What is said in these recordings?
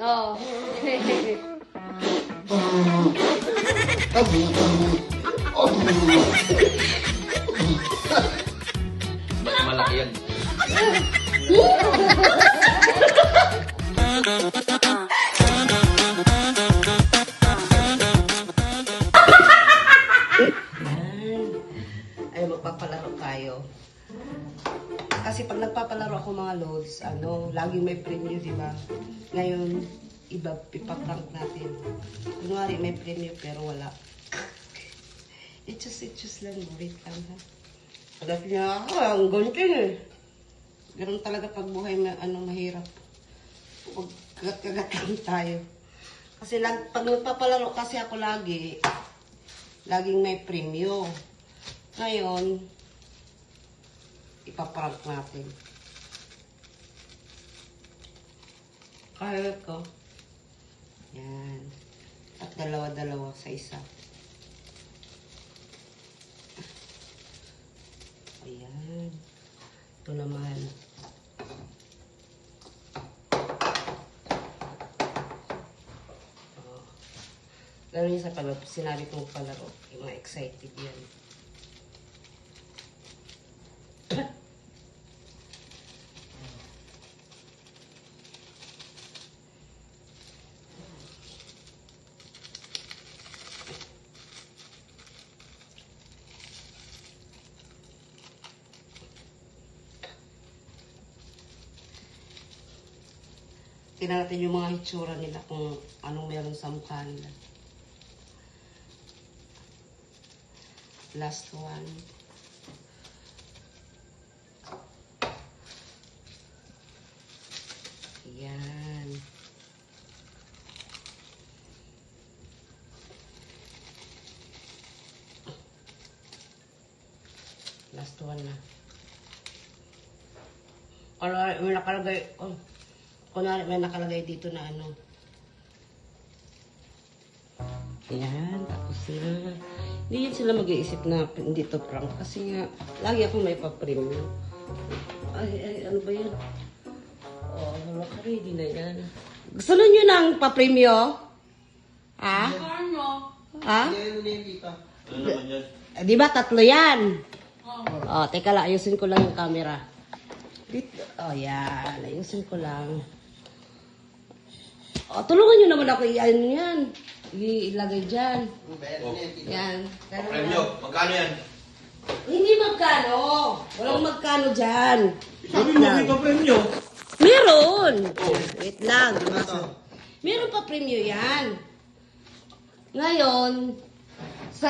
Oo. Mas malaki yan. Ay, magpapalaro tayo. Kasi pag nagpapalaro ako mga lods, laging may premyo, di ba? Ngayon, ipaprank natin. Kunwari, may premyo pero wala. Itchus lang, wait lang ha. Agad niya ako, ang gunting eh. Ganun talaga pag buhay mahirap. Huwag kagat-kagat lang tayo. Kasi pag nagpapalaro kasi ako laging may premyo. Ngayon, ipaprank natin. Kaya ko. Yan. At dalawa-dalawa sa isa. Ayan. Ito naman. Oh. Ganun yung sa palaro. Sinabi kong palaro. Yung mga excited yan. Tingnan natin yung mga hitsura nila kung anong meron sa mukha nila. Last one. Ayan. Last one na. May nakalagay, kunwari may nakalagay dito na Ayan, tapos na. Hindi yan sila mag-iisip na hindi to prank. Kasi nga, lagi akong may pa-premium. Ay, ano ba yan? Oh, wala ka ready na yan. Gusto nyo ng pa-premium? Ha? Ano? Ha? Ano naman yan? Di ba tatlo yan? Oh, teka lang, ayusin ko lang yung camera. Dito. Oh, yan. Ayusin ko lang. Oh, tulungan nyo naman ako yan. Ilagay dyan. Yan. Premyo, magkano yan? Hindi magkano. Walang magkano dyan. Sabi mo, may pa-premyo. Meron. Wait lang. Meron pa premyo yan. Ngayon,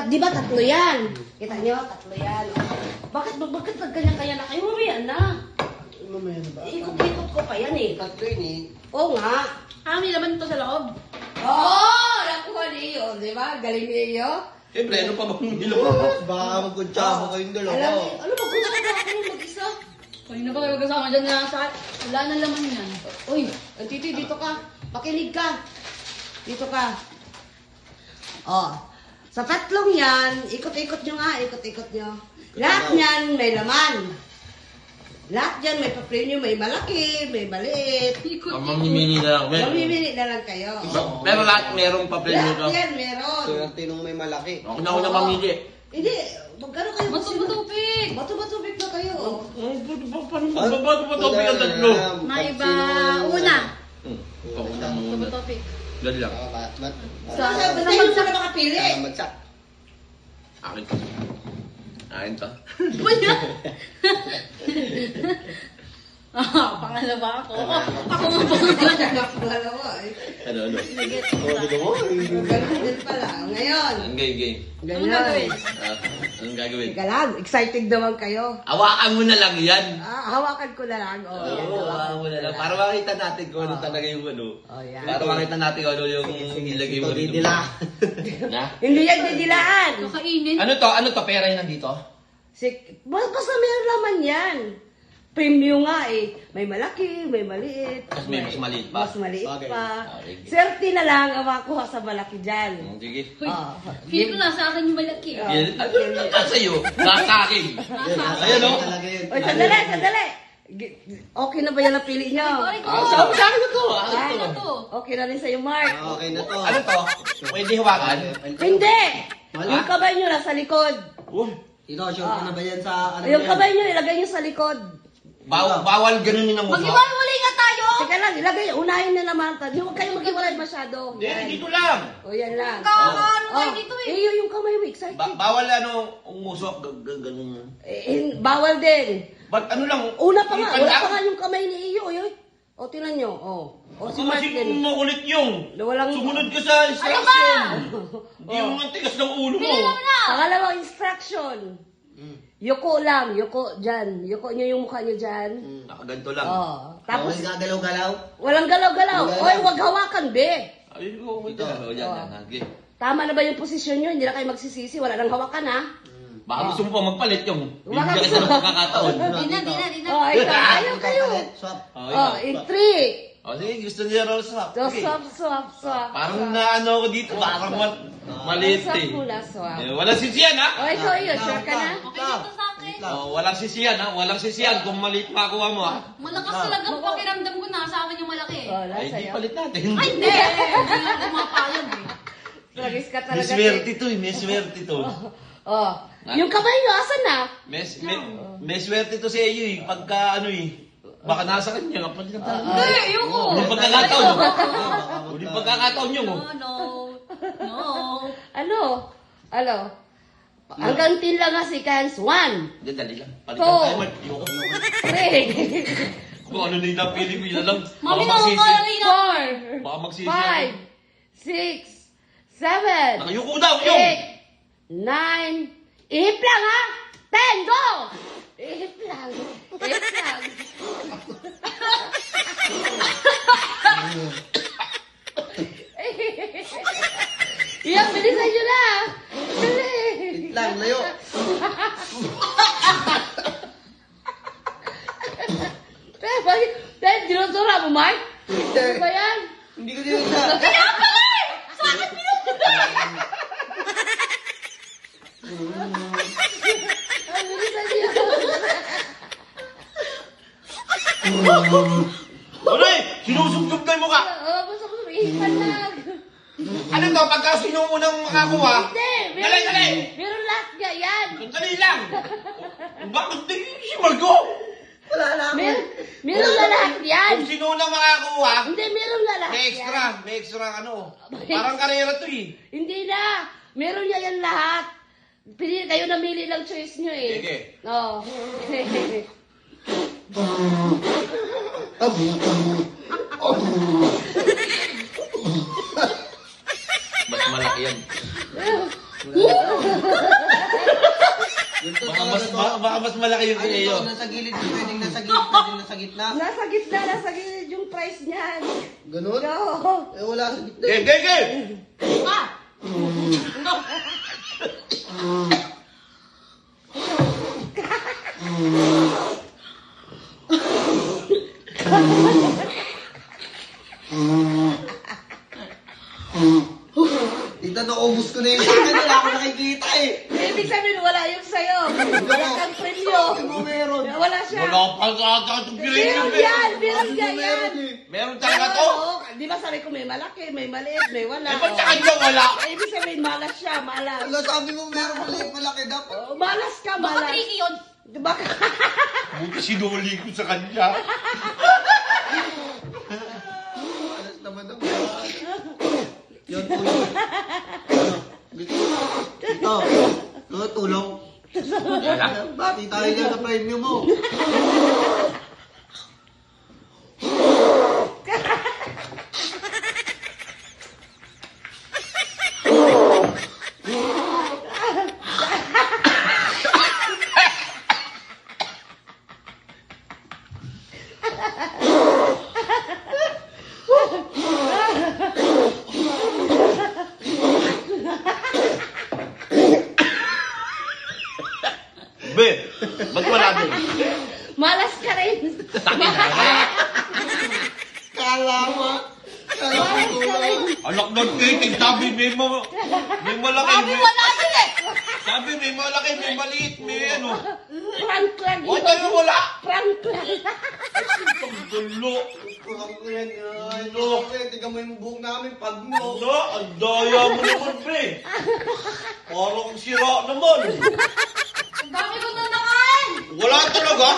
di ba tatlo yan? Kita nyo, tatlo yan. Bakit ganyan na kayo? Mamaya na. Mamaya na ba? Ikot-ikot ko pa yan eh. Tatlo yun eh. Oo nga. May laman to sa loob. Oo! Nakuha niyo, di ba? Galing niyo. Siyempre, ano pa bang nilo? Baka magkuntsama kayong dalawa. Alam mo, kung saan ako yung mag-isa. Kanina pa kayo kasama dyan na sa... Wala na laman yan. Uy, Titi, dito ka. Makinig ka. Dito ka. Oh. Sa tatlong yan, ikot-ikot nyo nga, ikot-ikot nyo. Lahat yan may laman. Lahat yan may pa-premium, may malaki, may maliit. Mamimili na lang. Mamimili na lang kayo. Pero lahat merong pa-premyo Lahat to. yan meron. Swerte nung may malaki. Ako na mamili. Hindi, magkano kayo? Bato-batupik! Bato-batubig na kayo. Ba't ba topic ang tatlo? Maiba una. Pauna muna. Bato-batupik. Gan lang. Basta yun mo na makapili. Magsak. Akin to. Akin to. Wala. Pangalawa ako. Ako nga pangalawa. Dalawa eh. Ano? Ganun din pala. Ngayon, Ang game. Anong gagawin? Anong gagawin? teka lang, excited naman kayo. Hawakan mo na lang yan. Hawakan ko na lang. Oh, yan, Oo, hawakan mo na lang. Para makita natin kung ano talaga yung ano. Oh, yan. Para makita natin kung ano yung nilagay mo dito. Didila. Na? Hindi yan didilaan. Kakainin. Ano to? Ano to? Pera yung nandito? Basta meron laman yan. Premium nga eh. May malaki, may maliit. Mas may mas maliit pa. Mas maliit Okay. pa. Okay. Swerte na lang ang makuha sa malaki dyan. Sige. Uy, Ah, feel ko nasa akin yung malaki. Ah. Ano nasa iyo? Nasa akin. Ayan o. Talaga yun. Oy, sandali. Okay na ba yan ang pili niyo? Sorry ko. Sa akin na to. Ay, Ano to? okay na rin sa'yo, Mark. Okay na to. Ano to? Pwede hawakan? Hindi! Wala. Yung kamay nyo nasa likod. Ito, sure ka na ba yan sa ano Yung yan? kamay nyo, ilagay nyo sa likod. Bawal ganunin ang mukha. Mag-iwalay nga tayo! Teka lang, ilagay, unahin na naman. Huwag kayong mag-iwalay masyado. Hindi, dito lang. O, yan lang. Ano Oh, tayo dito eh? yung kamay mo, excited. Bawal umusok. Ganun. Bawal din. Ba't ano lang? Una pa nga, ipan wala lang? pa nga yung kamay ni Iyo. O, tinan nyo. O, si Mark Kasi din. makulit yung. Walang... Sumunod ka sa instruction. Hindi mo ang tigas ng ulo mo. Bilhin mo na! Pangalawang instruction. Yuko lang, yuko dyan. Yuko nyo yung mukha nyo dyan. Nakaganto lang. Tapos, Tapos gagalaw-galaw. walang galaw-galaw. Oy, wag hawakan, be. Ay, ko ito. Yan. Tama na ba yung posisyon nyo? Hindi na kayo magsisisi. Wala nang hawakan, ha? Baka gusto mo pa magpalit yung. Baka Bigyan gusto kita mo. ng pagkakataon. Di na. Oh, ikaw. Ayaw kayo. Swap. In 3. Sige, gusto niya roll swap. So, Sige. swap. Parang naano ako dito. Parang maliit Swap eh. muna, swap. Walang sisiyan ha? O, ikaw, Iyo. Sure ka na? Okay dito sa akin. Walang sisiyan ha? Walang sisiyan kung maliit makuha mo ha? Malakas talaga ang pakiramdam ko na sa akin yung malaki. O, Ay, di sa'yo. palit natin. Ay, hindi! Hindi na pumapayag eh. Tragis ka May talaga. swerte to eh. May swerte to. Oh. Yung kamay nyo, asan na? May swerte to sa iyo eh. Pagka ano eh. Baka nasa kanya. Kapag Hindi, ayoko. Huling pagkakataon. Huling pagkakataon nyo mo. No. Ano? Hanggang 10 lang nga seconds. 1, Hindi, dali lang. Palitan Two. tayo. Ayoko. 3, Kung ano na yung napili ko, yun lang. Mami, Baka magsisi. nakakaya na. 4, Baka magsisi. 5, 6, 7, Nakayuko daw yung. 8, 9, ihip lang ha! 10, go! Ihip lang. Iyan, bilisan nyo na! Dali! Lang, layo. Pero, dinodora mo, Mike? Ano ba yan? Hindi ko dinita. Ay, bilisan nyo. Aray! Sinusubsob na yung mukha. Basta ko ihipan lang. Ano to? Pagka sino unang makakuha? Hindi! Dali! Meron lahat nga yan! Sandali lang. Bakit di si Margo? Wala na ako. Meron na lahat yan! Kung sino unang makakuha, Hindi, meron na lahat may yan. extra. May extra ano. Parang karera to eh. Hindi na! Meron niya yan lahat. Pili, kayo namili lang choice nyo eh. Sige. Oo. Mas malaki yan. Yung to Baka talaga to. baka mas malaki yung Ay, kay ito, iyo. nasa gilid. Pwedeng nasa gilid. Pwedeng nasa gitna. nasa gilid yung price niyan. Ganun? Oo. Eh, wala sa gitna. Ge! Ah! Tita, naubos ko na yung akin. Wala ako nakikita eh. Ibig sabihin, wala yung sayo. Wala kang premyo. Bakit mo meron? Wala siya. Wala pa sa itong Meron yan! Meron yan! Meron eh. Meron talaga to. Oo, di ba sabi ko may malaki, may maliit, may wala. Eh, ba't sa kanya wala? Ibig sabihin, malas siya, malas. Wala, sabi mo meron maliit malaki dapat. Oh, malas ka, Baka malas. tricky yun. Diba? Buti sinuli ko sa kanya. Alas naman ako. Yun, tulong. Ano? Dito. Dito. Ito, tulong. Bati tayo dyan sa premium mo. Be, ba't wala din? Malas Anak ng kiting, sabi may malaki. Sabi wala din eh. Sabi may malaki, may maliit, may ano. Prank lang Huwag tayo wala. Prank lang. Ang dulo. Kurang ko yan. Ano? Tingnan mo yung buhok namin pag mo. Ano? Ang daya mo naman, pre. Parang sira naman. Ang dami ko na nakain. Wala talaga.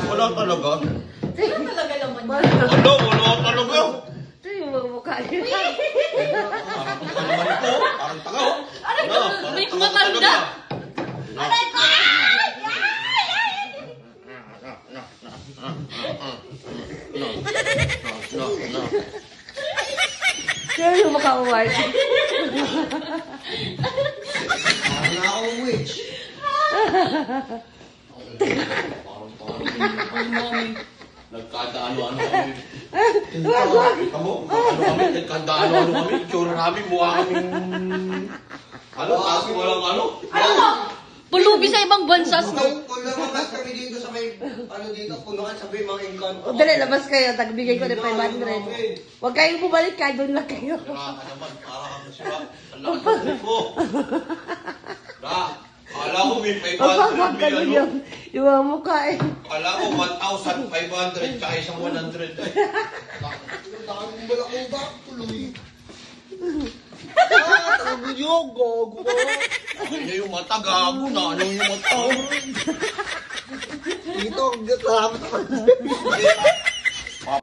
Wala talaga. Ano talaga laman niya? Ano? Wala talaga. Ito yung mga mukha niya. Parang tanga naman ito. Parang tanga, oh. Aray ko, Parang may tanga matanda. talaga. Aray ko! Kaya yung mukha mo, Mark. Parang na akong witch. Nagkadaano-ano kami. Kamu, ano kami, nagkadaano-ano kami. Itsura namin, mukha kaming... Ano, tapos walang ano. Ano mo? Pulubi sa ibang bansa. Kung lumabas kami dito sa may, ano dito, punuan sabi mga engkanto. O, dali, labas kayo. Tagbigay ko ng 500. Huwag kayong bumalik ka. Doon lang kayo. Sira ka naman, para kang sira. Ang laki mo. Kala ko may 500, Huwag may ka ano. yun. Yung mga mukha eh. Kala ko 1,500 tsaka isang 100. Dami mong balakuba, tuloy. Tago nyo, gago ka. Ano yung mata, gago na. Ano yung mata? Dito, salamat ako.